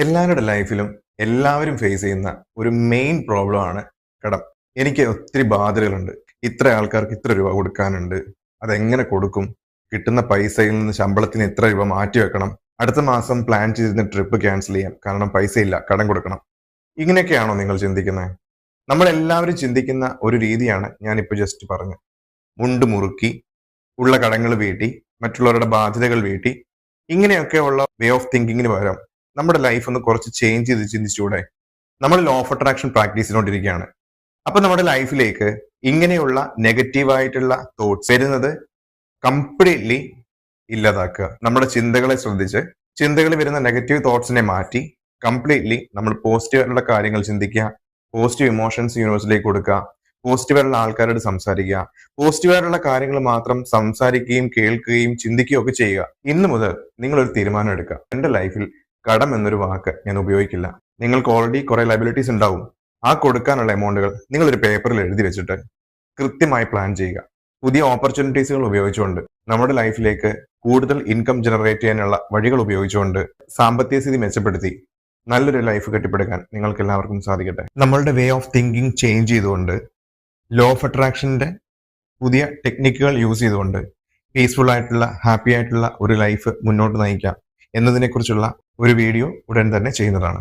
എല്ലാവരുടെ ലൈഫിലും എല്ലാവരും ഫേസ് ചെയ്യുന്ന ഒരു മെയിൻ പ്രോബ്ലം ആണ് കടം. എനിക്ക് ഒത്തിരി ബാധ്യതകളുണ്ട്. ഇത്ര ആൾക്കാർക്ക് ഇത്ര രൂപ കൊടുക്കാനുണ്ട്. അതെങ്ങനെ കൊടുക്കും? കിട്ടുന്ന പൈസയിൽ നിന്ന് ശമ്പളത്തിന് ഇത്ര രൂപ മാറ്റി വെക്കണം. അടുത്ത മാസം പ്ലാൻ ചെയ്തിരുന്ന ട്രിപ്പ് ക്യാൻസൽ ചെയ്യാം. കാരണം പൈസ ഇല്ല, കടം കൊടുക്കണം. ഇങ്ങനെയൊക്കെയാണോ നിങ്ങൾ ചിന്തിക്കുന്നത്? നമ്മൾ എല്ലാവരും ചിന്തിക്കുന്ന ഒരു രീതിയാണ് ഞാനിപ്പോൾ ജസ്റ്റ് പറഞ്ഞത്. മുണ്ട് മുറുക്കി, ഉള്ള കടങ്ങൾ വീട്ടി, മറ്റുള്ളവരുടെ ബാധ്യതകൾ വീട്ടി, ഇങ്ങനെയൊക്കെയുള്ള വേ ഓഫ് തിങ്കിങ്ങിന് പകരം നമ്മുടെ ലൈഫ് ഒന്ന് കുറച്ച് ചേഞ്ച് ചെയ്ത് ചിന്തിച്ചുകൂടെ? നമ്മൾ ലോ ഓഫ് അട്രാക്ഷൻ പ്രാക്ടീസ് ചെയ്തുകൊണ്ടിരിക്കുകയാണ്. അപ്പൊ നമ്മുടെ ലൈഫിലേക്ക് ഇങ്ങനെയുള്ള നെഗറ്റീവായിട്ടുള്ള തോട്ട്സ് വരുന്നത് കംപ്ലീറ്റ്ലി ഇല്ലാതാക്കുക. നമ്മുടെ ചിന്തകളെ ശ്രദ്ധിച്ച് ചിന്തകളിൽ വരുന്ന നെഗറ്റീവ് തോട്ട്സിനെ മാറ്റി കംപ്ലീറ്റ്ലി നമ്മൾ പോസിറ്റീവ് ആയിട്ടുള്ള കാര്യങ്ങൾ ചിന്തിക്കുക, പോസിറ്റീവ് ഇമോഷൻസ് യൂണിവേഴ്സിലേക്ക് കൊടുക്കുക, പോസിറ്റീവ് ആയിട്ടുള്ള ആൾക്കാരോട് സംസാരിക്കുക, പോസിറ്റീവ് ആയിട്ടുള്ള കാര്യങ്ങൾ മാത്രം സംസാരിക്കുകയും കേൾക്കുകയും ചിന്തിക്കുകയും ഒക്കെ ചെയ്യുക. ഇന്ന് മുതൽ നിങ്ങൾ ഒരു തീരുമാനം എടുക്കുക. എന്റെ ലൈഫിൽ കടം എന്നൊരു വാക്ക് ഞാൻ ഉപയോഗിക്കില്ല. നിങ്ങൾക്ക് ഓൾറെഡി കുറെ ലയബിലിറ്റീസ് ഉണ്ടാവും. ആ കൊടുക്കാനുള്ള എമൗണ്ടുകൾ നിങ്ങൾ ഒരു പേപ്പറിൽ എഴുതി വെച്ചിട്ട് കൃത്യമായി പ്ലാൻ ചെയ്യുക. പുതിയ ഓപ്പർച്യൂണിറ്റീസുകൾ ഉപയോഗിച്ചുകൊണ്ട് നമ്മുടെ ലൈഫിലേക്ക് കൂടുതൽ ഇൻകം ജനറേറ്റ് ചെയ്യാനുള്ള വഴികൾ ഉപയോഗിച്ചുകൊണ്ട് സാമ്പത്തിക സ്ഥിതി മെച്ചപ്പെടുത്തി നല്ലൊരു ലൈഫ് കെട്ടിപ്പടുക്കാൻ നിങ്ങൾക്ക് എല്ലാവർക്കും സാധിക്കട്ടെ. നമ്മളുടെ വേ ഓഫ് തിങ്കിങ് ചേഞ്ച് ചെയ്തുകൊണ്ട് ലോ ഓഫ് അട്രാക്ഷന്റെ പുതിയ ടെക്നിക്കുകൾ യൂസ് ചെയ്തുകൊണ്ട് പീസ്ഫുൾ ആയിട്ടുള്ള ഹാപ്പി ആയിട്ടുള്ള ഒരു ലൈഫ് മുന്നോട്ട് നയിക്കാം എന്നതിനെക്കുറിച്ചുള്ള ഒരു വീഡിയോ ഉടൻ തന്നെ ചെയ്യുന്നതാണ്.